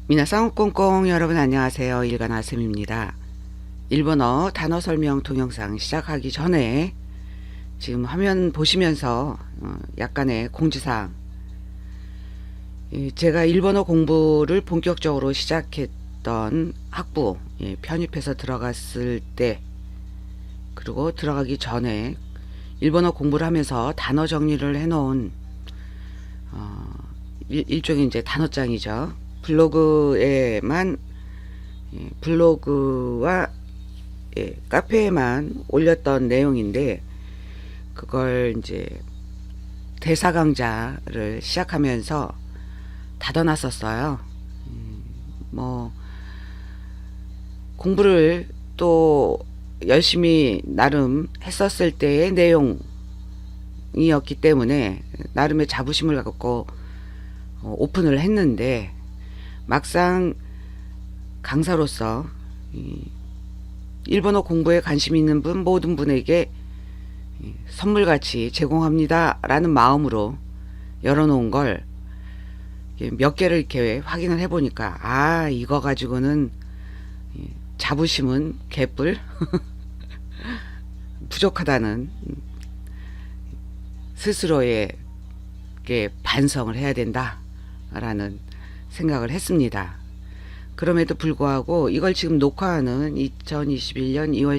미나상 꽁꽁 여러분 안녕하세요. 일간아쌤입니다. 일본어 단어 설명 동영상 시작하기 전에 지금 화면 보시면서 약간의 공지사항, 제가 일본어 공부를 본격적으로 시작했던 학부 편입해서 들어갔을 때, 그리고 들어가기 전에 일본어 공부를 하면서 단어 정리를 해놓은 일종의 이제 단어장이죠. 블로그에만, 블로그와 카페에만 올렸던 내용인데, 그걸 이제 대사 강좌를 시작하면서 닫아놨었어요. 뭐 공부를 또 열심히 나름 했었을 때의 내용이었기 때문에 나름의 자부심을 갖고 오픈을 했는데, 막상 강사로서 일본어 공부에 관심 있는 분 모든 분에게 선물같이 제공합니다 라는 마음으로 열어놓은 걸 몇 개를 이렇게 확인을 해보니까, 이거 가지고는 자부심은 개뿔 부족하다는 스스로에게 반성을 해야 된다 라는 생각을 했습니다. 그럼에도 불구하고 이걸 지금 녹화하는 2021년 2월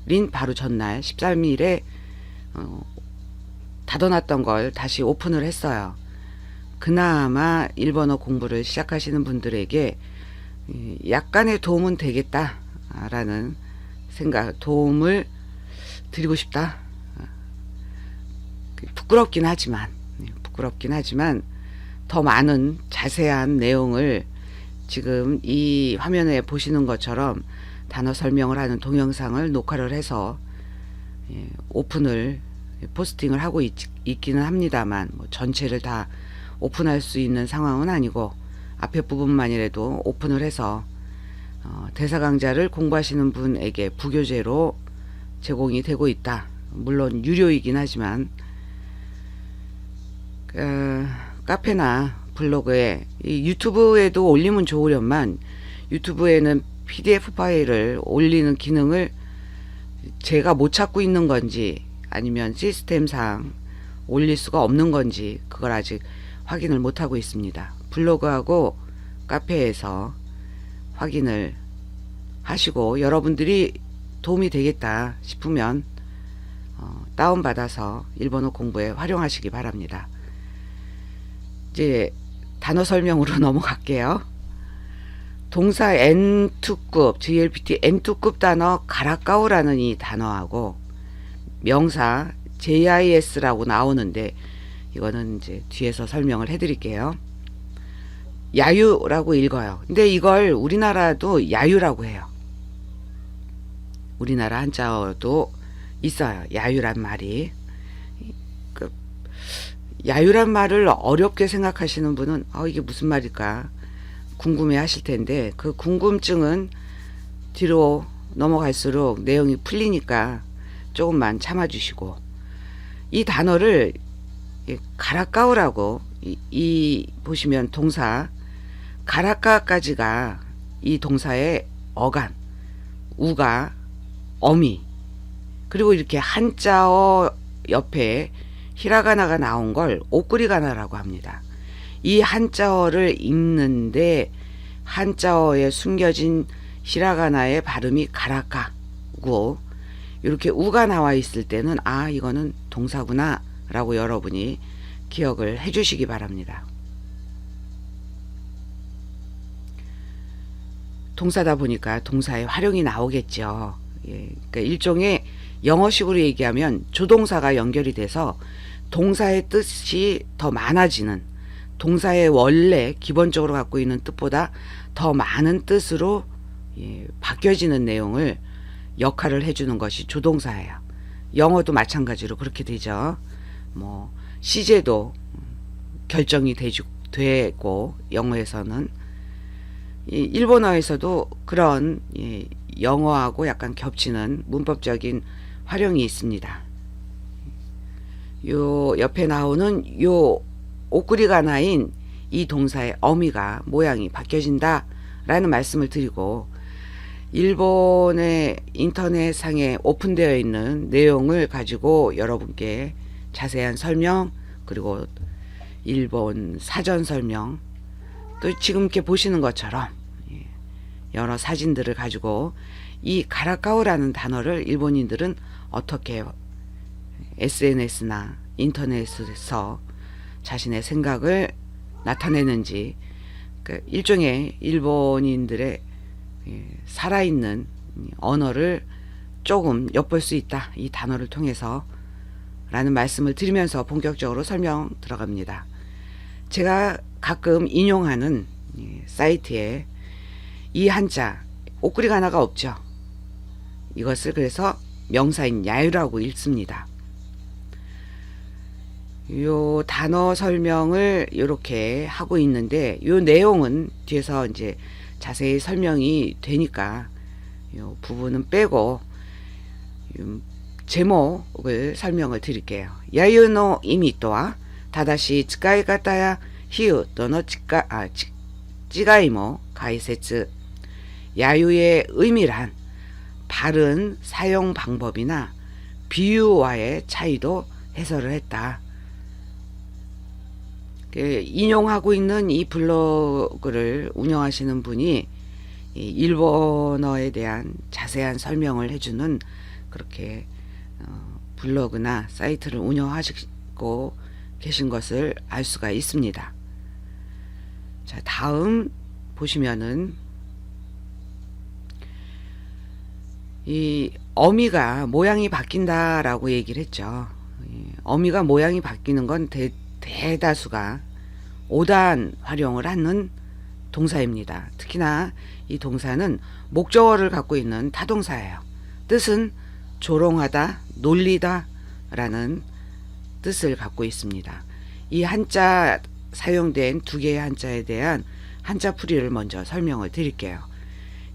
14일인 바로 전날 13일에 닫아놨던 걸 다시 오픈을 했어요. 그나마 일본어 공부를 시작하시는 분들에게 약간의 도움은 되겠다라는 생각, 도움을 드리고 싶다. 부끄럽긴 하지만 더 많은 자세한 내용을 지금 이 화면에 보시는 것처럼 단어 설명을 하는 동영상을 녹화를 해서 오픈을 포스팅을 하고 있기는 합니다만, 뭐 전체를 다 오픈할 수 있는 상황은 아니고 앞에 부분만이라도 오픈을 해서 대사 강좌를 공부하시는 분에게 부교재로 제공이 되고 있다. 물론 유료이긴 하지만 카페나 블로그에, 유튜브에도 올리면 좋으련만 유튜브에는 PDF 파일을 올리는 기능을 제가 못 찾고 있는 건지 아니면 시스템상 올릴 수가 없는 건지 그걸 아직 확인을 못 하고 있습니다. 블로그하고 카페에서 확인을 하시고, 여러분들이 도움이 되겠다 싶으면 다운받아서 일본어 공부에 활용하시기 바랍니다. 이제 단어 설명으로 넘어갈게요. 동사 N2급, JLPT N2급 단어 가라까우라는 이 단어하고 명사 JIS라고 나오는데, 이거는 이제 뒤에서 설명을 해드릴게요. 야유라고 읽어요. 근데 이걸 우리나라도 야유라고 해요. 우리나라 한자어도 있어요, 야유란 말이. 야유란 말을 어렵게 생각하시는 분은 이게 무슨 말일까 궁금해 하실 텐데, 그 궁금증은 뒤로 넘어갈수록 내용이 풀리니까 조금만 참아주시고, 이 단어를 가라까우라고, 보시면 동사 가라까까지가 이 동사의 어간, 우가, 어미, 그리고 이렇게 한자어 옆에 히라가나가 나온 걸 오꾸리가나라고 합니다. 이 한자어를 읽는데 한자어에 숨겨진 히라가나의 발음이 가라까고, 이렇게 우가 나와 있을 때는 이거는 동사구나 라고 여러분이 기억을 해 주시기 바랍니다. 동사다 보니까 동사의 활용이 나오겠죠. 그러니까 일종의 영어식으로 얘기하면 조동사가 연결이 돼서 동사의 뜻이 더 많아지는, 동사의 원래 기본적으로 갖고 있는 뜻보다 더 많은 뜻으로 바뀌어지는 내용을 역할을 해주는 것이 조동사예요. 영어도 마찬가지로 그렇게 되죠. 뭐 시제도 결정이 되고, 영어에서는, 일본어에서도 그런 영어하고 약간 겹치는 문법적인 활용이 있습니다. 요 옆에 나오는 요 오꾸리가나인 이 동사의 어미가 모양이 바뀌어진다 라는 말씀을 드리고, 일본의 인터넷상에 오픈되어 있는 내용을 가지고 여러분께 자세한 설명, 그리고 일본 사전 설명, 또 지금 이렇게 보시는 것처럼 여러 사진들을 가지고 이 가라카우라는 단어를 일본인들은 어떻게 SNS나 인터넷에서 자신의 생각을 나타내는지, 일종의 일본인들의 살아있는 언어를 조금 엿볼 수 있다, 이 단어를 통해서 라는 말씀을 드리면서 본격적으로 설명 들어갑니다. 제가 가끔 인용하는 사이트에 이 한자 오꾸리가나가 없죠. 이것을 그래서 명사인 야유라고 읽습니다. 요 단어 설명을 이렇게 하고 있는데, 요 내용은 뒤에서 이제 자세히 설명이 되니까 요 부분은 빼고 제목을 설명을 드릴게요. 야유의 의미とは 다다시使い方や比喩との違いも解説. 야유의 의미란 바른 사용 방법이나 비유와의 차이도 해설을 했다. 인용하고 있는 이 블로그를 운영하시는 분이 일본어에 대한 자세한 설명을 해주는 그렇게 블로그나 사이트를 운영하시고 계신 것을 알 수가 있습니다. 자, 다음 보시면은 이 어미가 모양이 바뀐다라고 얘기를 했죠. 어미가 모양이 바뀌는 건 대다수가 오단 활용을 하는 동사입니다. 특히나 이 동사는 목적어를 갖고 있는 타동사예요. 뜻은 조롱하다, 놀리다 라는 뜻을 갖고 있습니다. 이 한자 사용된 두 개의 한자에 대한 한자 풀이를 먼저 설명을 드릴게요.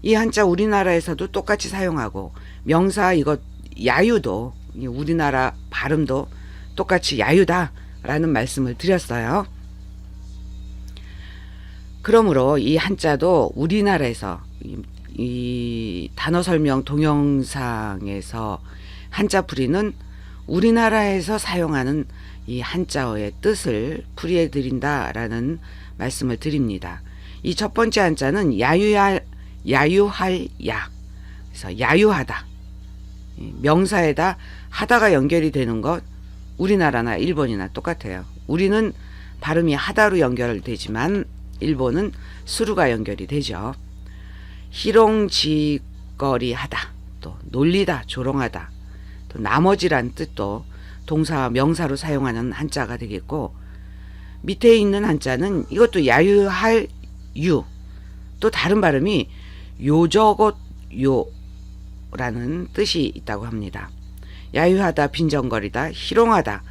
이 한자 우리나라에서도 똑같이 사용하고, 명사 이것 야유도 우리나라 발음도 똑같이 야유다 라는 말씀을 드렸어요. 그러므로 이 한자도 우리나라에서 이 단어 설명 동영상에서 한자 풀이는 우리나라에서 사용하는 이 한자어의 뜻을 풀이해 드린다라는 말씀을 드립니다. 이 첫 번째 한자는 야유할 야. 그래서 야유하다. 명사에다 하다가 연결이 되는 것, 우리나라나 일본이나 똑같아요. 우리는 발음이 하다로 연결되지만 일본은 수루가 연결이 되죠. 희롱지거리 하다, 또 놀리다, 조롱하다, 또 나머지란 뜻도 동사 명사로 사용하는 한자가 되겠고, 밑에 있는 한자는 이것도 야유할 유, 또 다른 발음이 요저것 요라는 뜻이 있다고 합니다. 야유하다, 빈정거리다, 희롱하다,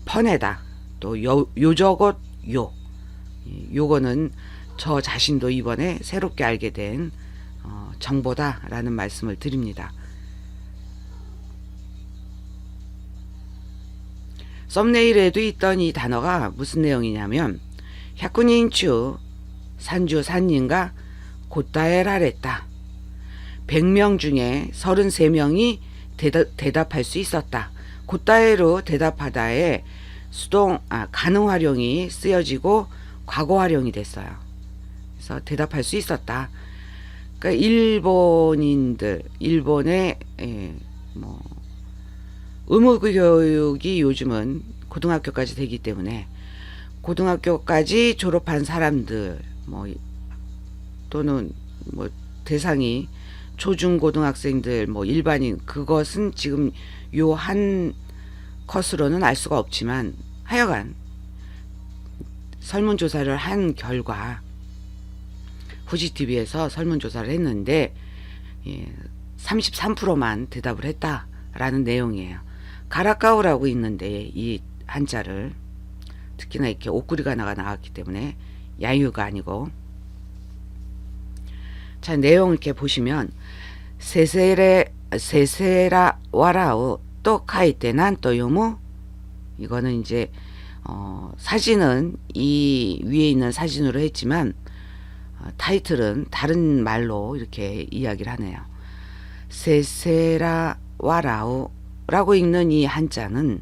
퍼내다, 또 요저것 요. 요거는 저 자신도 이번에 새롭게 알게 된 정보다라는 말씀을 드립니다. 썸네일에도 있던 이 단어가 무슨 내용이냐면,100人中 33人가 고따에라랬다. 100명 중에 33명이 대답할 수 있었다. 고따에로 대답하다에 가능 활용이 쓰여지고 과거 활용이 됐어요. 그래서 대답할 수 있었다. 그러니까 일본의 의무 교육이 요즘은 고등학교까지 되기 때문에 고등학교까지 졸업한 사람들 또는 대상이 초중고등학생들 일반인, 그것은 지금 요 한 컷으로는 알 수가 없지만, 하여간 설문조사를 한 결과, 후지TV에서 설문조사를 했는데 33%만 대답을 했다라는 내용이에요. 가라카우라고 있는데 이 한자를, 특히나 이렇게 오꾸리가나가 나왔기 때문에 야유가 아니고, 자, 내용을 이렇게 보시면, 세세라 와라우 또 카이테 난 또 요무, 이거는 이제 사진은 이 위에 있는 사진으로 했지만 타이틀은 다른 말로 이렇게 이야기를 하네요. 세세라 와라우 라고 읽는 이 한자는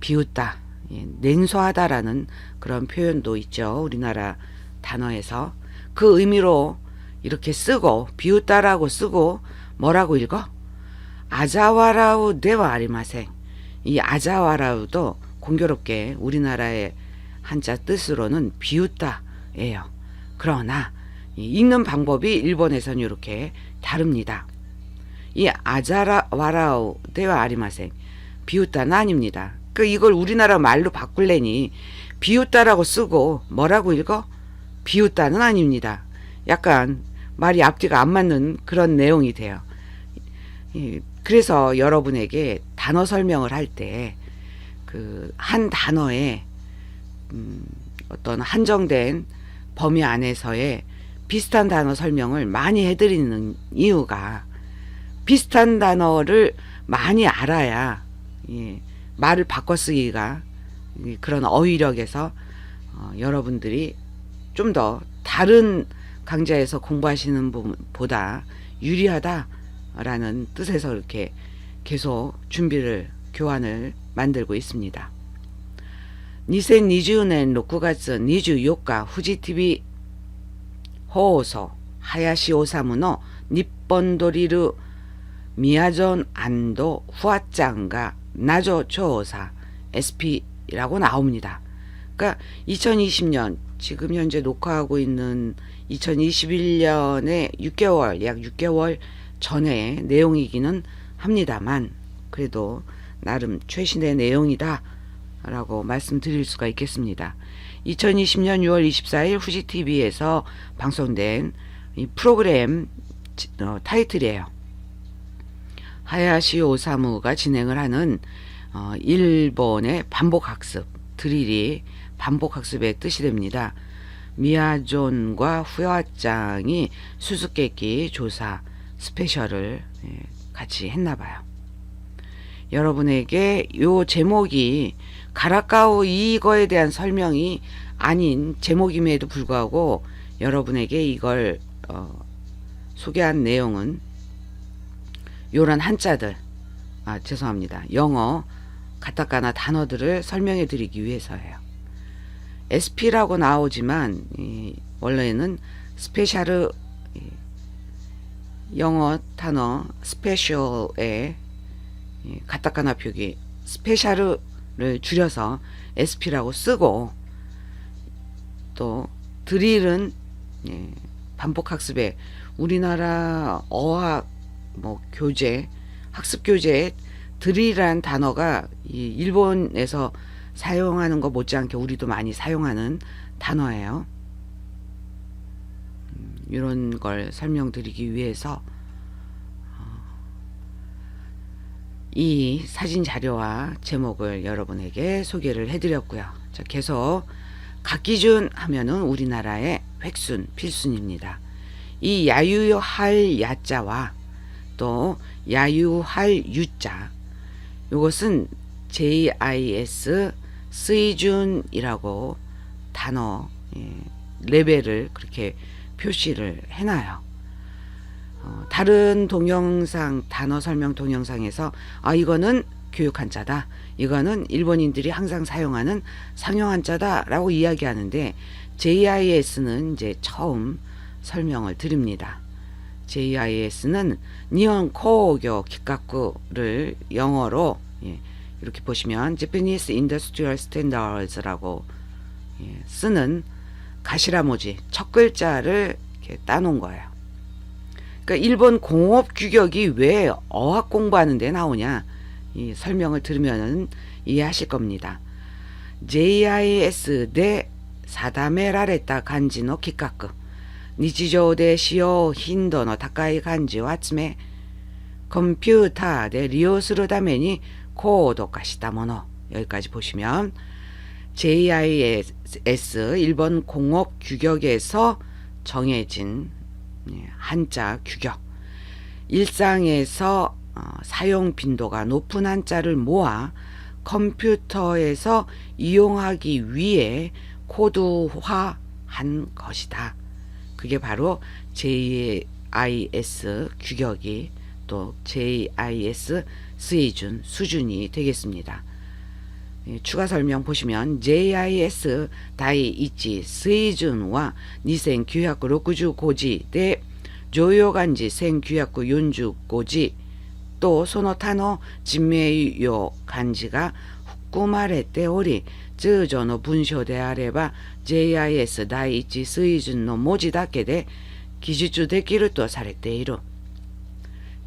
비웃다, 냉소하다라는 그런 표현도 있죠. 우리나라 단어에서. 그 의미로 이렇게 쓰고, 비웃다라고 쓰고 뭐라고 읽어? 아자와라우 데와 아리마생. 이 아자와라우도 공교롭게 우리나라의 한자 뜻으로는 비웃다예요. 그러나 읽는 방법이 일본에서는 이렇게 다릅니다. 이 아자와라우 데와 아리마생, 비웃다는 아닙니다. 이걸 우리나라 말로 바꿀래니 비웃다라고 쓰고 뭐라고 읽어? 비웃다는 아닙니다. 약간 말이 앞뒤가 안 맞는 그런 내용이 돼요. 그래서 여러분에게 단어 설명을 할 때 그 한 단어의 어떤 한정된 범위 안에서의 비슷한 단어 설명을 많이 해드리는 이유가, 비슷한 단어를 많이 알아야 말을 바꿔쓰기가 그런 어휘력에서 여러분들이 좀 더 다른 강좌에서 공부하시는 분보다 유리하다라는 뜻에서 이렇게 계속 준비를, 교환을 만들고 있습니다. 2020年6月24日フジテレビ放送林修の日本ドリル미야전 안도 후아짱가 나조 조사 SP라고 나옵니다. 그러니까 2020년, 지금 현재 녹화하고 있는 2021년의 6개월, 약 6개월 전의 내용이기는 합니다만 그래도 나름 최신의 내용이다 라고 말씀드릴 수가 있겠습니다. 2020년 6월 24일 후지TV에서 방송된 이 프로그램 타이틀이에요. 하야시 오사무가 진행을 하는 일본의 반복학습, 드릴이 반복학습의 뜻이 됩니다. 미야존과 후야짱이 수수께끼 조사 스페셜을 같이 했나봐요. 여러분에게 요 제목이 가라카오 이거에 대한 설명이 아닌 제목임에도 불구하고 여러분에게 이걸 소개한 내용은 요런 한자들, 죄송합니다. 영어 가타카나 단어들을 설명해 드리기 위해서예요. SP라고 나오지만 원래는 스페셜, 영어 단어 스페셜의 가타카나 표기 스페셜을 줄여서 SP라고 쓰고, 또 드릴은 반복학습에 우리나라 어학 교재, 학습 교재에 드릴이라는 단어가 일본에서 사용하는 거 못지않게 우리도 많이 사용하는 단어예요. 이런 걸 설명드리기 위해서 이 사진 자료와 제목을 여러분에게 소개를 해드렸고요. 자, 계속 각기준 하면은 우리나라의 획순, 필순입니다. 이 야유할 야자와 또 야유할 유자, 이것은 JIS 스이준이라고 단어 레벨을 그렇게 표시를 해놔요. 다른 동영상, 단어 설명 동영상에서 이거는 교육 한자다, 이거는 일본인들이 항상 사용하는 상용 한자다 라고 이야기하는데, JIS는 이제 처음 설명을 드립니다. JIS는 니혼 코교 기가쿠를 영어로 이렇게 보시면 Japanese Industrial Standards라고 쓰는 가시라모지 첫 글자를 이렇게 따놓은 거예요. 그러니까 일본 공업 규격이 왜 어학 공부하는 데 나오냐, 이 설명을 들으면 이해하실 겁니다. JIS 대 사다메라레타 간지노 기가쿠, 日常で使用頻度の高い漢字を集め、コンピューターで利用するために高度化したもの. 여기까지 보시면 JIS 일본 공업 규격에서 정해진 한자 규격, 일상에서 사용 빈도가 높은 한자를 모아 컴퓨터에서 이용하기 위해 코드화한 것이다. 그게 바로 JIS 규격이 또 JIS 수준이 되겠습니다. 추가 설명 보시면 JIS 第1水準は2965字で常用漢字1945字とその他の地名用漢字が含まれており、通常の文章であれば JIS 第1水準の文字だけで記述できるとされている。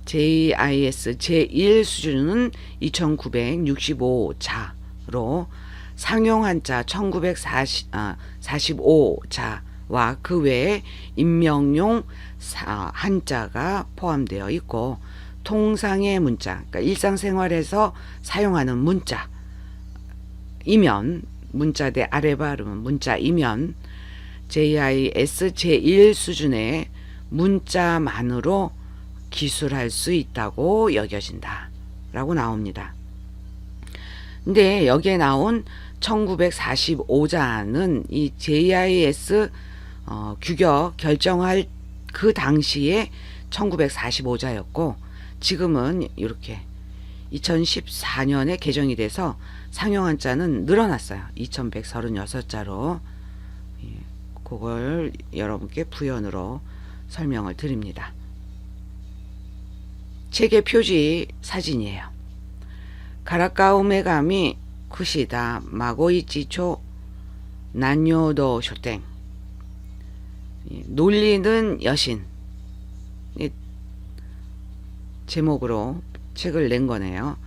JIS 제1 수준은 2965자로 상용 한자 1945자와 그 외에 임명용 한자가 포함되어 있고, 통상의 문자, 그러니까 일상생활에서 사용하는 문자이면, 문자 대 아래 발음은 문자이면 JIS 제1 수준의 문자만으로 기술할 수 있다고 여겨진다 라고 나옵니다. 근데 여기에 나온 1945자는 이 JIS 규격 결정할 그 당시에 1945자였고, 지금은 이렇게 2014년에 개정이 돼서 상용 한자는 늘어났어요. 2136자로. 그걸 여러분께 부연으로 설명을 드립니다. 책의 표지 사진이에요. 가라카우메가미 쿠시다 마고이치초 난요도 쇼땡, 놀리는 여신 제목으로 책을 낸 거네요.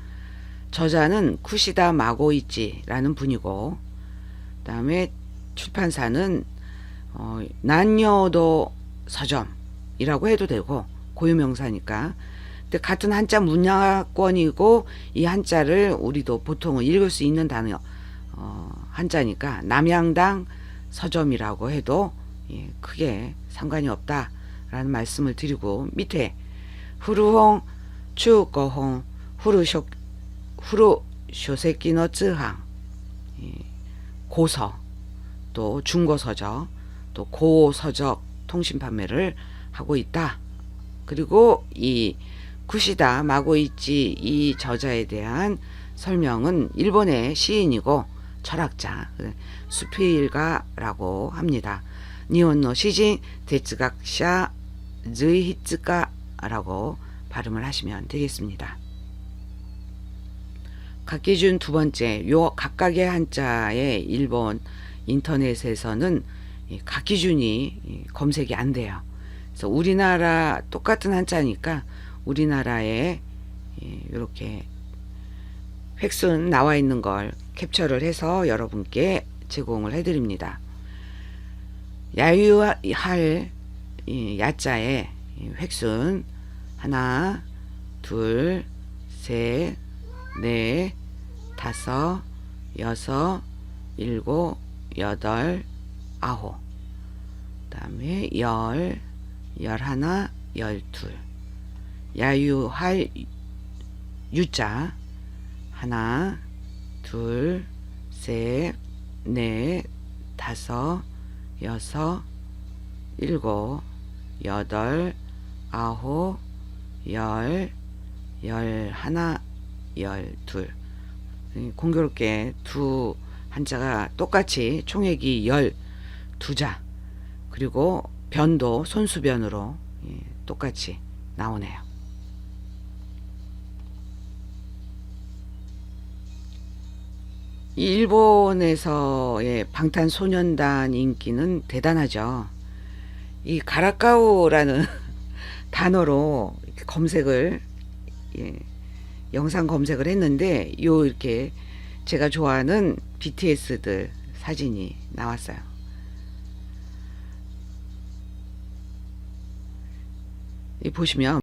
저자는 쿠시다 마고이치라는 분이고, 그 다음에 출판사는 난요도 서점이라고 해도 되고 고유명사니까. 근데 같은 한자 문화권이고 이 한자를 우리도 보통은 읽을 수 있는 단어 한자니까 남양당 서점이라고 해도 크게 상관이 없다라는 말씀을 드리고, 밑에 후루홍 추거홍 후루쇼세끼노 쯔항, 고서 또 중고서적 또 고서적 통신 판매를 하고 있다. 그리고 이 쿠시다 마고이치 이 저자에 대한 설명은 일본의 시인이고 철학자 수필가라고 합니다. 니혼노 시진哲学者 즈이히츠카라고 발음을 하시면 되겠습니다. 각기준 두 번째, 요 각각의 한자의 일본 인터넷에서는 각기준이 검색이 안 돼요. 그래서 우리나라 똑같은 한자니까 우리나라에 이렇게 획순 나와 있는 걸 캡처를 해서 여러분께 제공을 해드립니다. 야유할 야자의 획순 하나, 둘, 셋, 넷, 다섯, 여섯, 일곱, 여덟, 아홉, 그 다음에 열하나, 열둘. 야유할 유자 하나, 둘, 셋, 넷, 다섯, 여섯, 일곱, 여덟, 아홉, 열하나, 열둘. 공교롭게 두 한자가 똑같이 총액이 12자, 그리고 변도 손수변으로 똑같이 나오네요. 이 일본에서의 방탄소년단 인기는 대단하죠. 이 가라카우라는 단어로 이렇게 검색을 영상 검색을 했는데 이렇게 제가 좋아하는 BTS들 사진이 나왔어요. 이 보시면